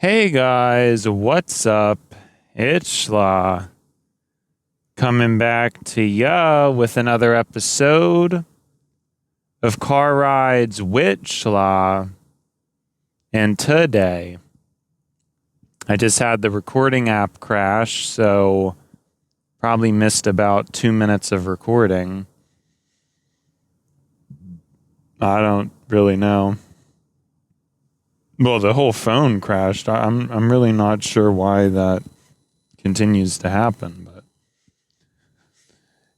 Hey guys, what's up? It's Schla coming back to ya with another episode of Car Rides with Schla. And today, I just had the recording app crash, so probably missed about 2 minutes of recording. I don't really know. Well, the whole phone crashed. I'm really not sure why that continues to happen, but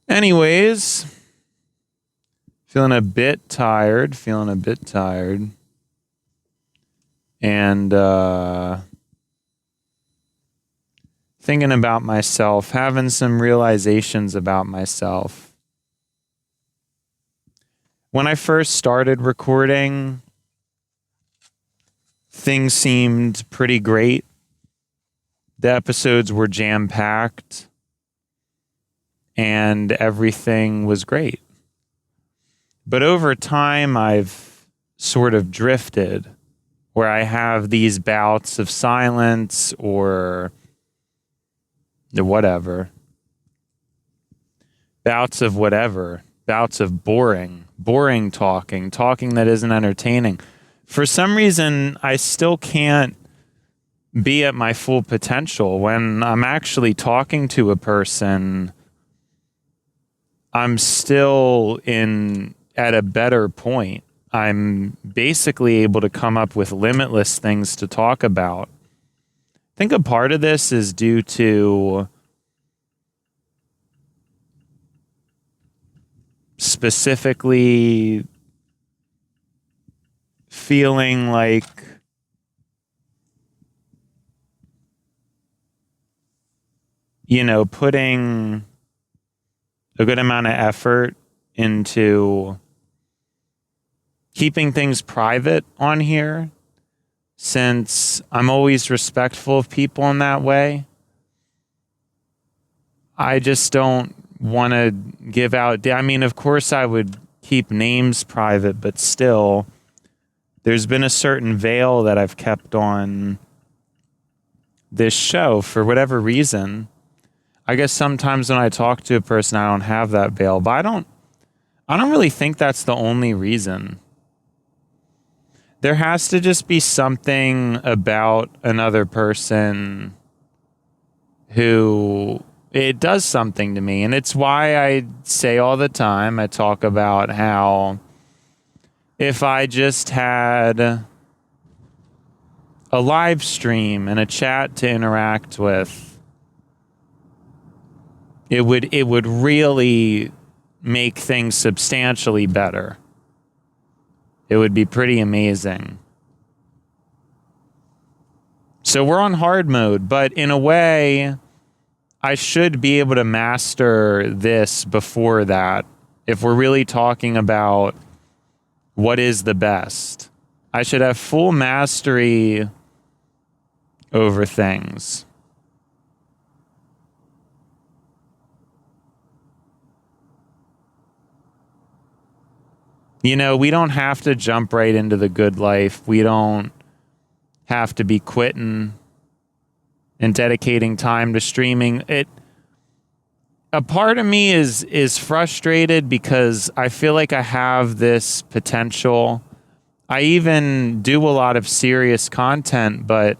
anyways, feeling a bit tired, and thinking about myself, having some realizations about myself. When I first started recording, things seemed pretty great. The episodes were jam-packed, and everything was great. But over time, I've sort of drifted, where I have these bouts of silence or whatever. Bouts of boring talking that isn't entertaining. For some reason, I still can't be at my full potential. When I'm actually talking to a person, I'm still at a better point. I'm basically able to come up with limitless things to talk about. I think a part of this is due to specifically feeling like putting a good amount of effort into keeping things private on here, since I'm always respectful of people in that way. I just don't want to give out. I mean, of course, I would keep names private, but still, there's been a certain veil that I've kept on this show for whatever reason. I guess sometimes when I talk to a person, I don't have that veil, but I don't really think that's the only reason. There has to just be something about another person who it does something to me. And it's why I say all the time, I talk about how if I just had a live stream and a chat to interact with, it would really make things substantially better. It would be pretty amazing. So we're on hard mode, but in a way, I should be able to master this before that. If we're really talking about what is the best, I should have full mastery over things. We don't have to jump right into the good life. We don't have to be quitting and dedicating time to streaming. A part of me is frustrated because I feel like I have this potential. I even do a lot of serious content, but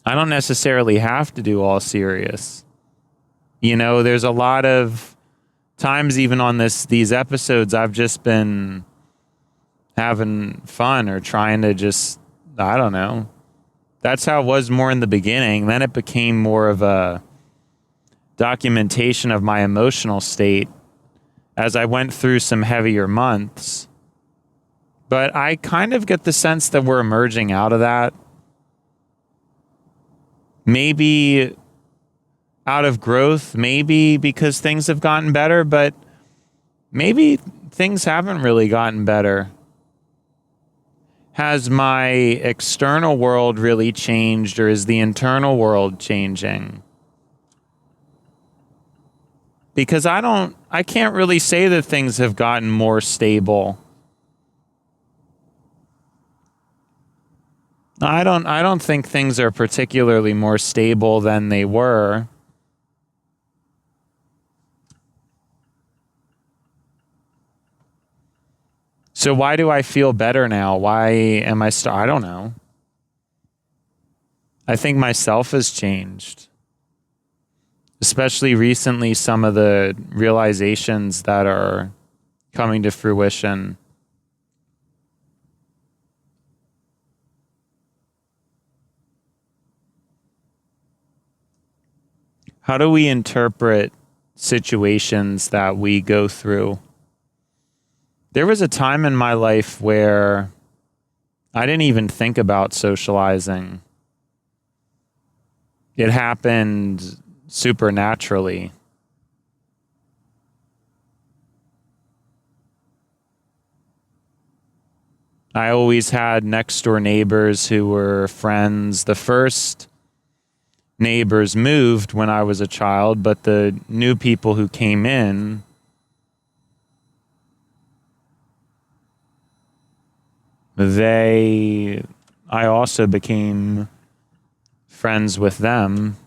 I don't necessarily have to do all serious. There's a lot of times even on these episodes, I've just been having fun or trying to just, I don't know. That's how it was more in the beginning. Then it became more of a documentation of my emotional state as I went through some heavier months. But I kind of get the sense that we're emerging out of that. Maybe out of growth, maybe because things have gotten better, but maybe things haven't really gotten better. Has my external world really changed, or is the internal world changing? Because I can't really say that things have gotten more stable. I don't think things are particularly more stable than they were. So why do I feel better now? Why am I don't know. I think myself has changed. Especially recently, some of the realizations that are coming to fruition. How do we interpret situations that we go through? There was a time in my life where I didn't even think about socializing. It happened supernaturally. I always had next door neighbors who were friends. The first neighbors moved when I was a child, but the new people who came in, I also became friends with them.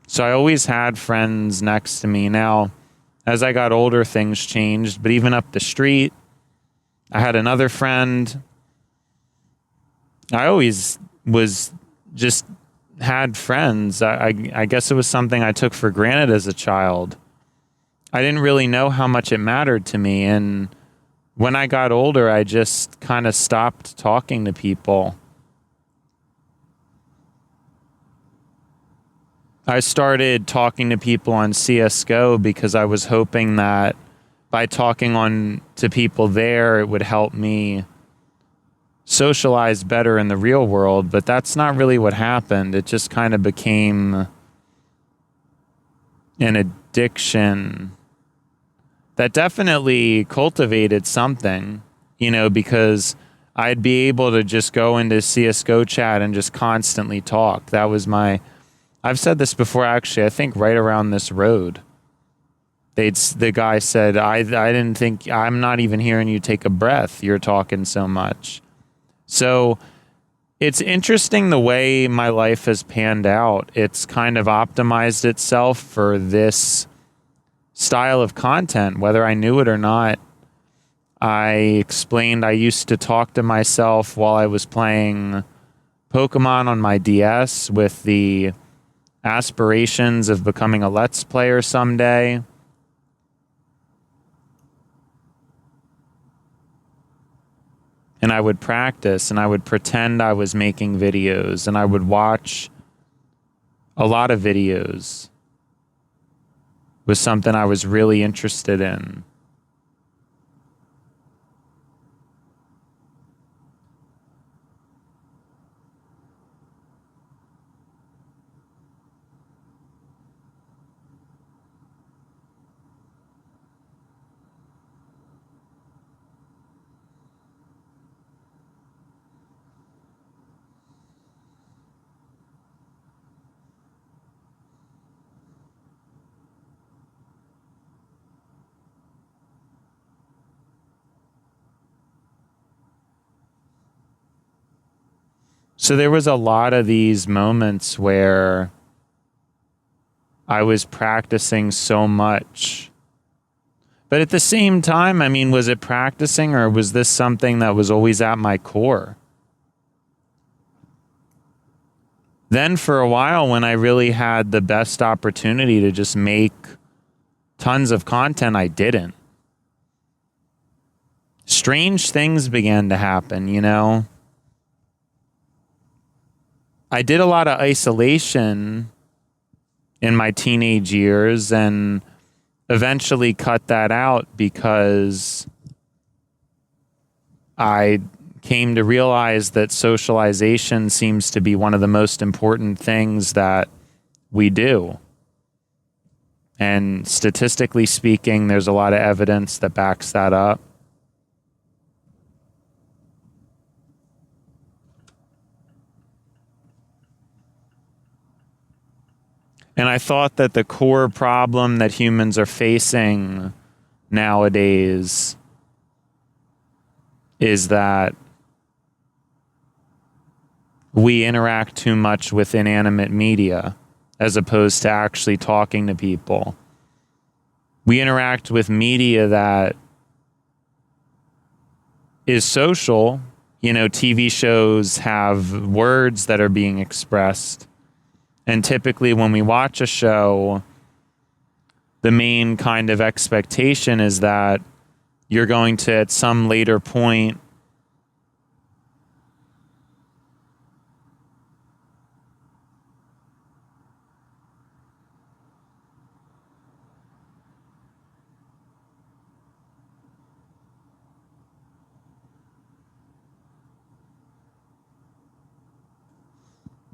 So I always had friends next to me. Now, as I got older, things changed, but even up the street, I had another friend. I always was just had friends. I guess it was something I took for granted as a child. I didn't really know how much it mattered to me. And when I got older, I just kind of stopped talking to people. I started talking to people on CSGO because I was hoping that by talking on to people there, it would help me socialize better in the real world. But that's not really what happened. It just kind of became an addiction that definitely cultivated something, because I'd be able to just go into CSGO chat and just constantly talk. That was I've said this before, actually, I think right around this road. The guy said, I didn't think, I'm not even hearing you take a breath. You're talking so much. So it's interesting the way my life has panned out. It's kind of optimized itself for this style of content, whether I knew it or not. I explained I used to talk to myself while I was playing Pokemon on my DS with the aspirations of becoming a Let's Player someday. And I would practice and I would pretend I was making videos and I would watch a lot of videos. It was something I was really interested in. So there was a lot of these moments where I was practicing so much. But at the same time, I mean, was it practicing or was this something that was always at my core? Then for a while, when I really had the best opportunity to just make tons of content, I didn't. Strange things began to happen. I did a lot of isolation in my teenage years and eventually cut that out because I came to realize that socialization seems to be one of the most important things that we do. And statistically speaking, there's a lot of evidence that backs that up. And I thought that the core problem that humans are facing nowadays is that we interact too much with inanimate media as opposed to actually talking to people. We interact with media that is social. You know, TV shows have words that are being expressed. And typically when we watch a show, the main kind of expectation is that you're going to, at some later point,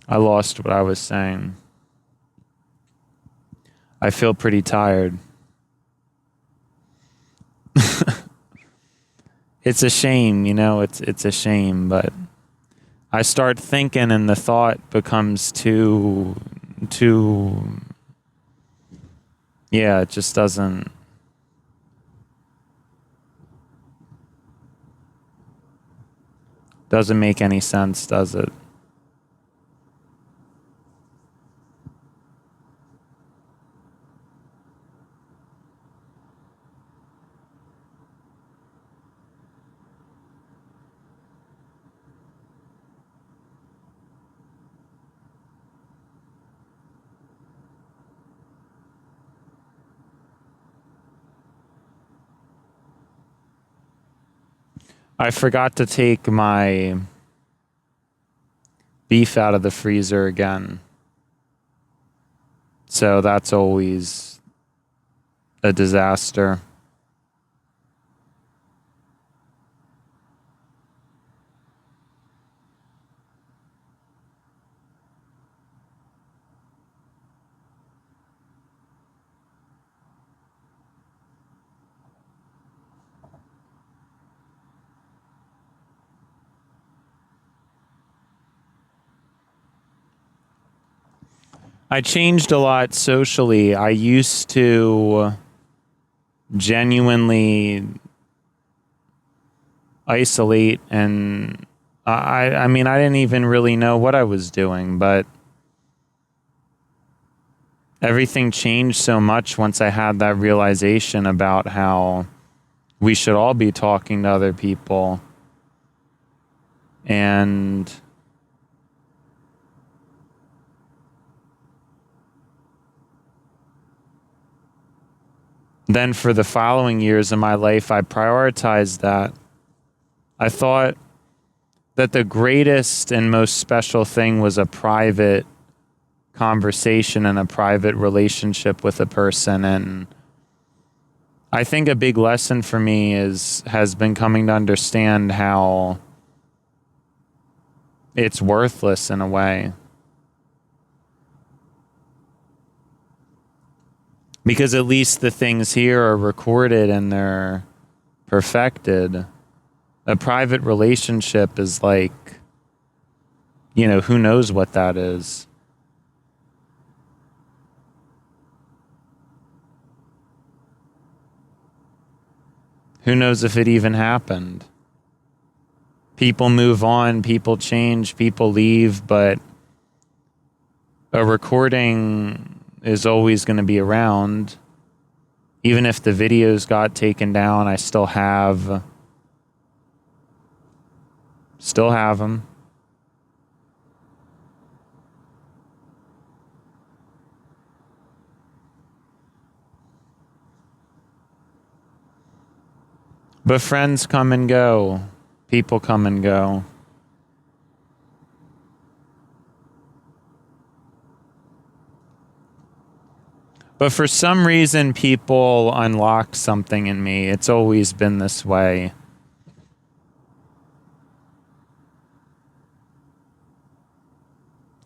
I lost what I was saying. I feel pretty tired. It's a shame, you know, it's a shame, but I start thinking and the thought becomes too, yeah, it just doesn't make any sense, does it? I forgot to take my beef out of the freezer again. So that's always a disaster. I changed a lot socially. I used to genuinely isolate, and I mean, I didn't even really know what I was doing, but everything changed so much once I had that realization about how we should all be talking to other people. And then for the following years of my life, I prioritized that. I thought that the greatest and most special thing was a private conversation and a private relationship with a person. And I think a big lesson for me has been coming to understand how it's worthless in a way. Because at least the things here are recorded and they're perfected. A private relationship is like, you know, who knows what that is. Who knows if it even happened? People move on, people change, people leave, but a recording is always going to be around. Even if the videos got taken down, I still have them. But friends come and go. People come and go. But for some reason, people unlock something in me. It's always been this way.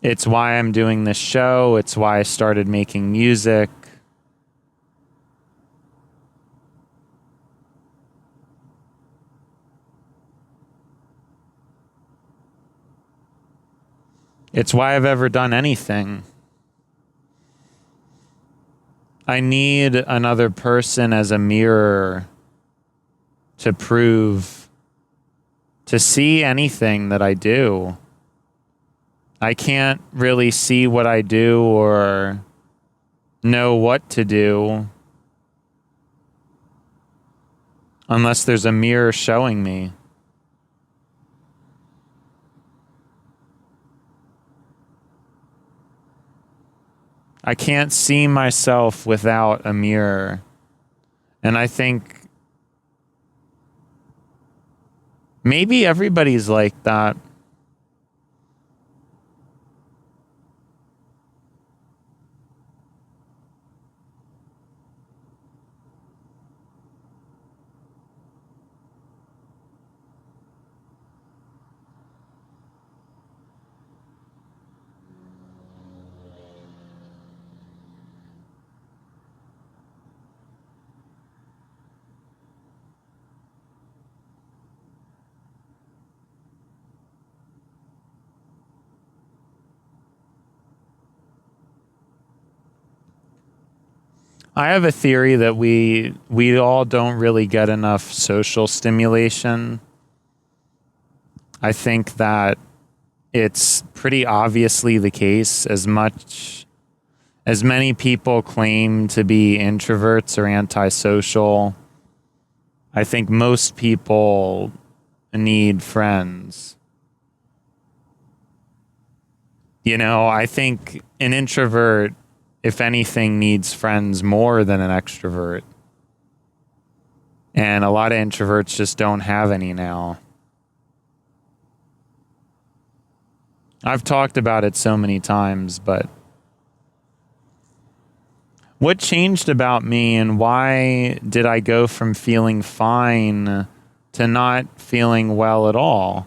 It's why I'm doing this show. It's why I started making music. It's why I've ever done anything. I need another person as a mirror to prove, to see anything that I do. I can't really see what I do or know what to do unless there's a mirror showing me. I can't see myself without a mirror. And I think maybe everybody's like that. I have a theory that we all don't really get enough social stimulation. I think that it's pretty obviously the case. As many people claim to be introverts or antisocial, I think most people need friends. You know, I think an introvert, if anything, needs friends more than an extrovert. And a lot of introverts just don't have any now. I've talked about it so many times, but what changed about me and why did I go from feeling fine to not feeling well at all?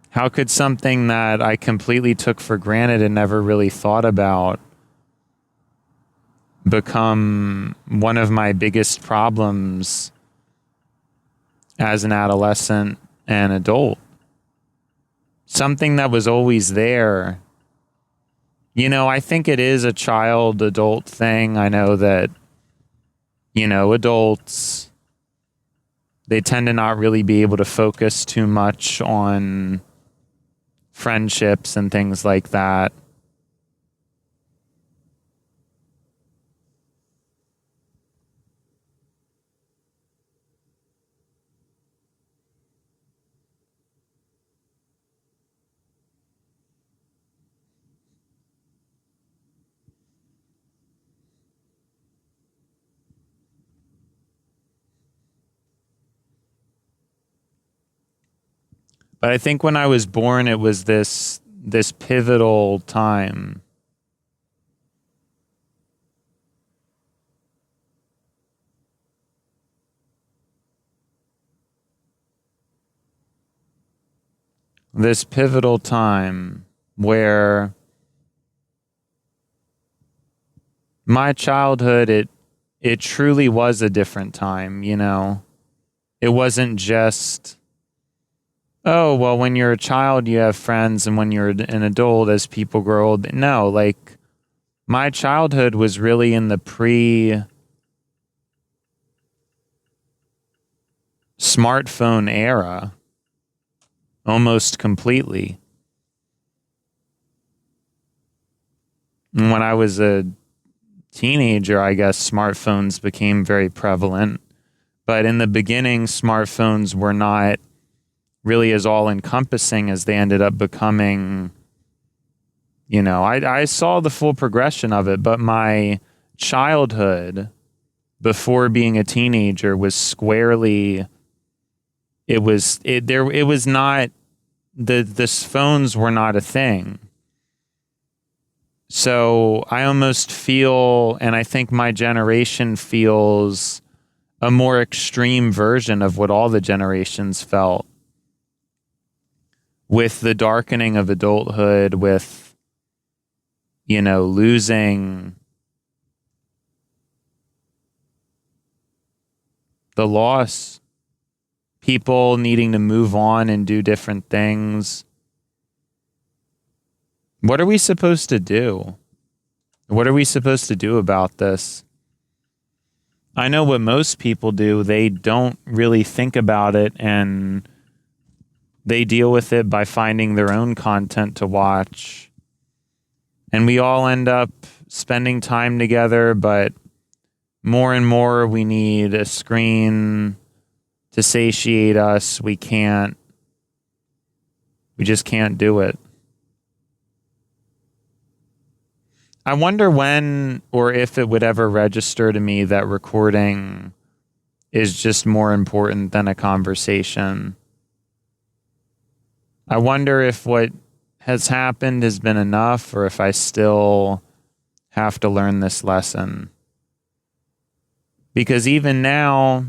How could something that I completely took for granted and never really thought about become one of my biggest problems as an adolescent and adult? Something that was always there. You know, I think it is a child-adult thing. I know that, you know, adults, they tend to not really be able to focus too much on friendships and things like that. But I think when I was born, it was this pivotal time. This pivotal time where my childhood, it truly was a different time, you know. It wasn't just, oh, well, when you're a child, you have friends, and when you're an adult, as people grow old. No, like, my childhood was really in the pre-smartphone era, almost completely. And when I was a teenager, I guess smartphones became very prevalent. But in the beginning, smartphones were not really as all-encompassing as they ended up becoming. You know, I saw the full progression of it, but my childhood before being a teenager was squarely, it was not, the phones were not a thing. So I almost feel, and I think my generation feels, a more extreme version of what all the generations felt with the darkening of adulthood, with, you know, losing the loss, people needing to move on and do different things. What are we supposed to do? What are we supposed to do about this? I know what most people do. They don't really think about it, and they deal with it by finding their own content to watch. And we all end up spending time together, but more and more we need a screen to satiate us. We just can't do it. I wonder when or if it would ever register to me that recording is just more important than a conversation. I wonder if what has happened has been enough, or if I still have to learn this lesson. Because even now,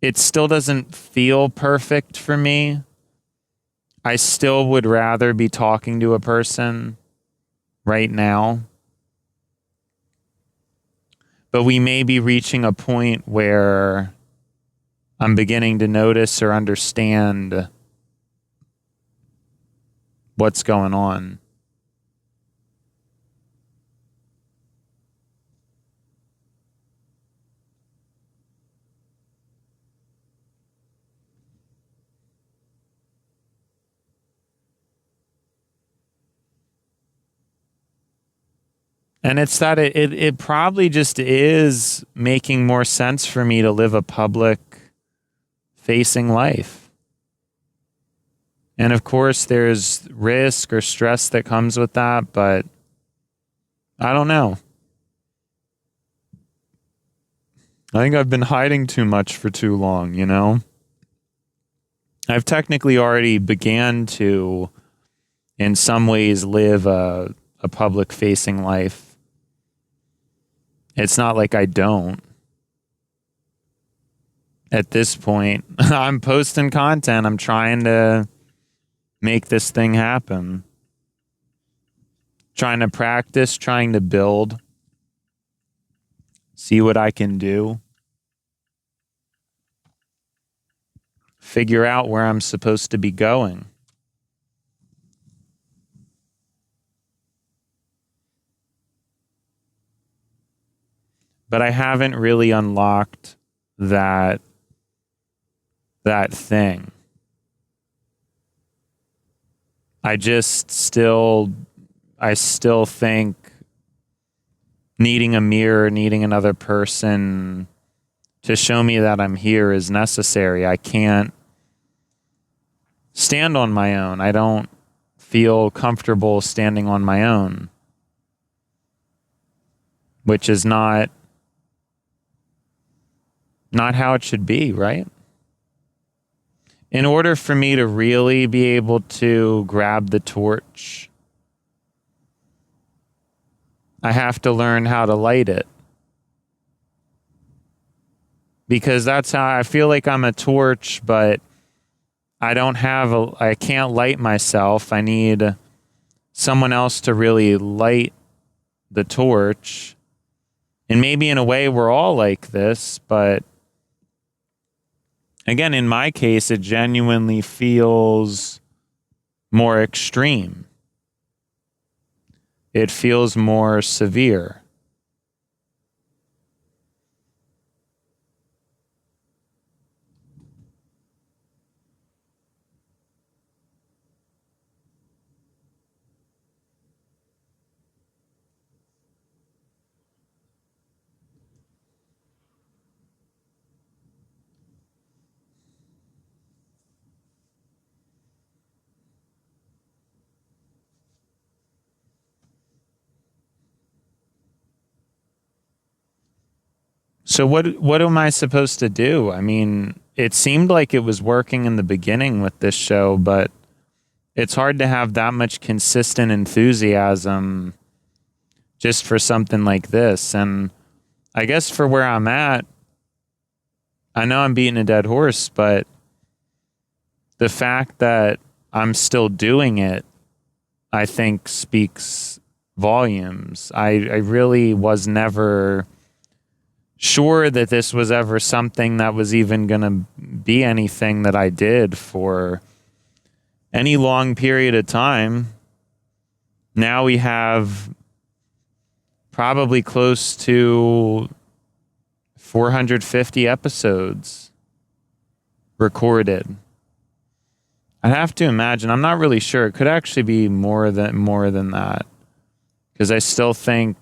it still doesn't feel perfect for me. I still would rather be talking to a person right now. But we may be reaching a point where I'm beginning to notice or understand what's going on. And it's that it probably just is making more sense for me to live a public facing life. And of course, there's risk or stress that comes with that, but I don't know. I think I've been hiding too much for too long, you know? I've technically already began to, in some ways, live a public facing life. It's not like I don't. At this point, I'm posting content. I'm trying to make this thing happen. Trying to practice, trying to build, see what I can do. Figure out where I'm supposed to be going. But I haven't really unlocked that thing. I still think needing a mirror, needing another person to show me that I'm here is necessary. I can't stand on my own. I don't feel comfortable standing on my own, which is not how it should be, right? In order for me to really be able to grab the torch, I have to learn how to light it. Because that's how I feel like I'm a torch, but I can't light myself. I need someone else to really light the torch. And maybe in a way we're all like this, but again, in my case, it genuinely feels more extreme. It feels more severe. So what am I supposed to do? I mean, it seemed like it was working in the beginning with this show, but it's hard to have that much consistent enthusiasm just for something like this. And I guess for where I'm at, I know I'm beating a dead horse, but the fact that I'm still doing it, I think speaks volumes. I really was never sure that this was ever something that was even going to be anything that I did for any long period of time. Now we have probably close to 450 episodes recorded. I have to imagine. I'm not really sure. It could actually be more than that, because I still think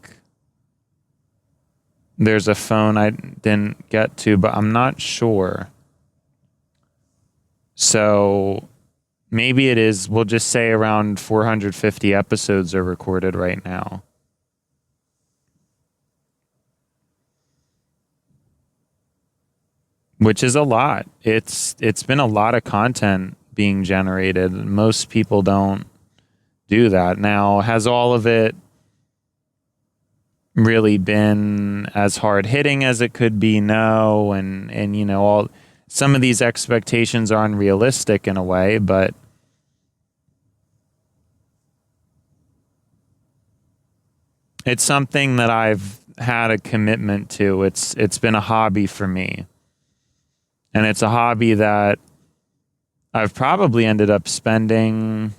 there's a phone I didn't get to, but I'm not sure. So maybe it is. We'll just say around 450 episodes are recorded right now. Which is a lot. It's been a lot of content being generated. Most people don't do that. Now, has all of it really been as hard hitting as it could be? No. And you know, some of these expectations are unrealistic in a way, but it's something that I've had a commitment to. It's been a hobby for me. And it's a hobby that I've probably ended up spending,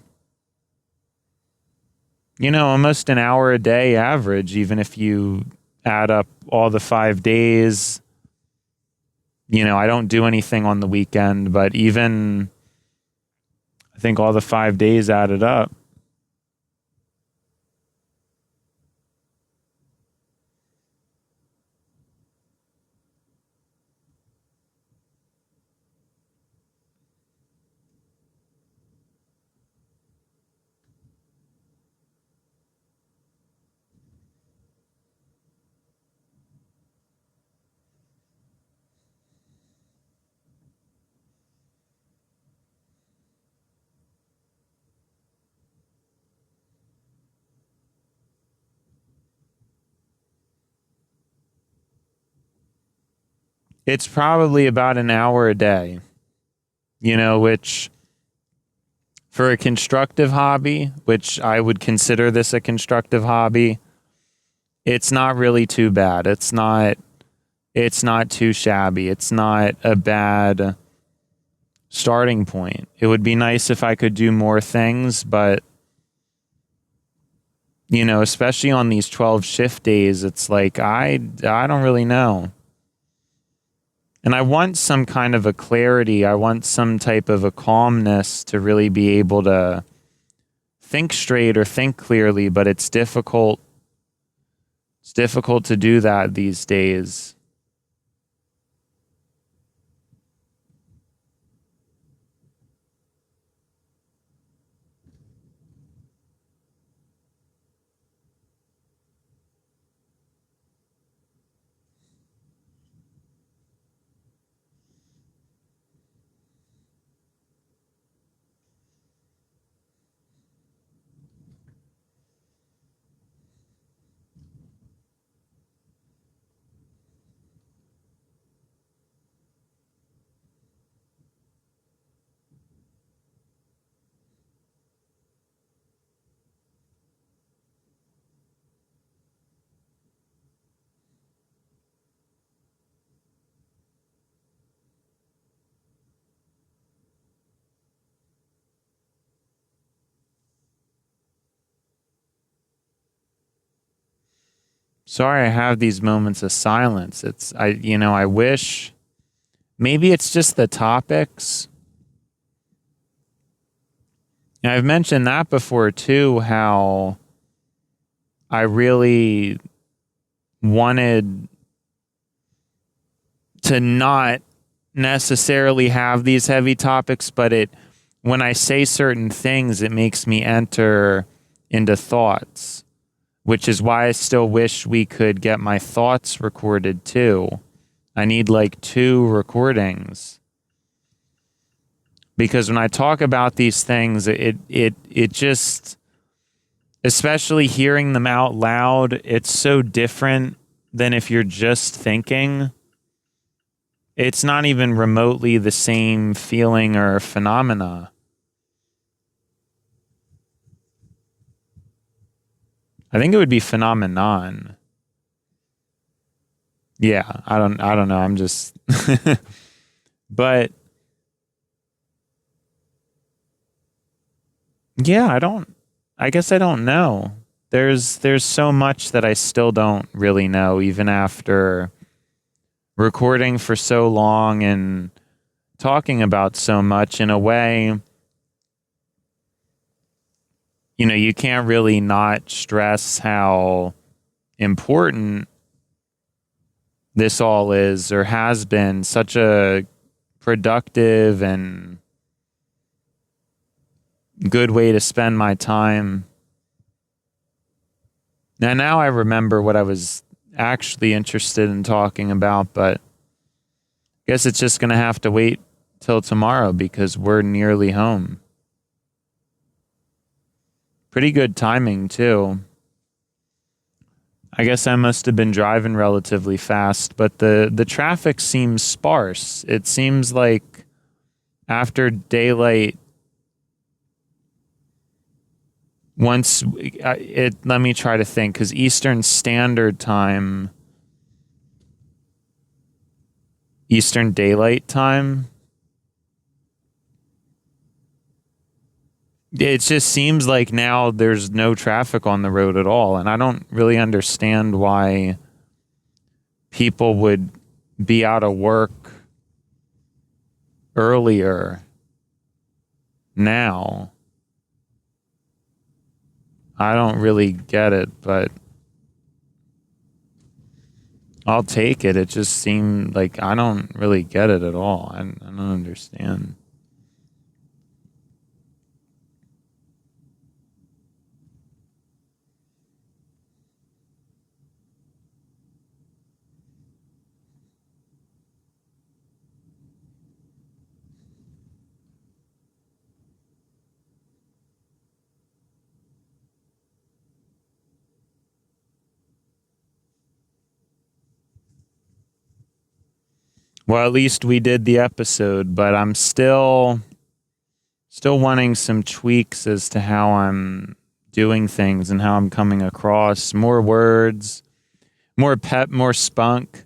you know, almost an hour a day average, even if you add up all the 5 days. You know, I don't do anything on the weekend, but even I think all the 5 days added up. It's probably about an hour a day, you know, which for a constructive hobby, which I would consider this a constructive hobby, it's not really too bad. It's not too shabby. It's not a bad starting point. It would be nice if I could do more things, but you know, especially on these 12 shift days, it's like I don't really know. And I want some kind of a clarity. I want some type of a calmness to really be able to think straight or think clearly, but it's difficult. It's difficult to do that these days. Sorry, I have these moments of silence. I wish maybe it's just the topics. And I've mentioned that before too, how I really wanted to not necessarily have these heavy topics, but when I say certain things, it makes me enter into thoughts, which is why I still wish we could get my thoughts recorded too. I need like 2 recordings. Because when I talk about these things, it just, especially hearing them out loud, it's so different than if you're just thinking. It's not even remotely the same feeling or phenomena. I think it would be phenomenon. Yeah, I don't know. I'm just but yeah, I guess I don't know. there's so much that I still don't really know, even after recording for so long and talking about so much. In a way, you know, you can't really not stress how important this all is or has been. Such a productive and good way to spend my time. Now I remember what I was actually interested in talking about, but I guess it's just going to have to wait till tomorrow because we're nearly home. Pretty good timing, too. I guess I must have been driving relatively fast, but the traffic seems sparse. It seems like after daylight, let me try to think, because Eastern Standard Time, Eastern Daylight Time, it just seems like now there's no traffic on the road at all. And I don't really understand why people would be out of work earlier now. I don't really get it, but I'll take it. It just seemed like I don't really get it at all. I don't understand. Well, at least we did the episode, but I'm still wanting some tweaks as to how I'm doing things and how I'm coming across. More words, more pep, more spunk.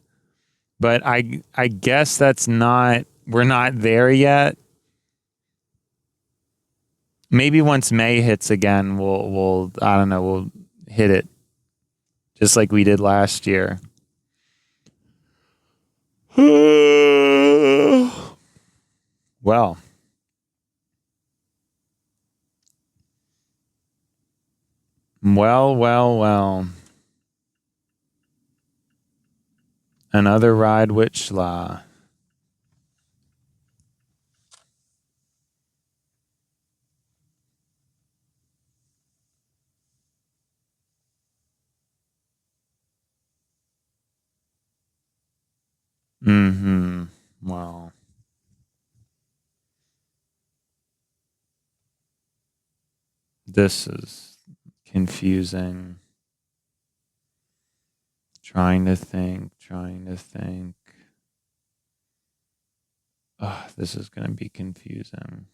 But I guess we're not there yet. Maybe once May hits again, we'll I don't know, we'll hit it just like we did last year. Well, well. Another ride with Schla. Well, this is confusing. Trying to think. Oh, this is going to be confusing.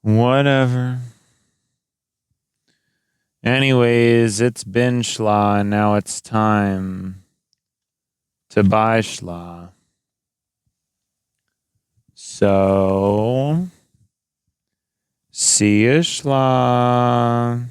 Whatever. Anyways, it's been Schla, and now it's time to buy Schla. So, see you, Schla.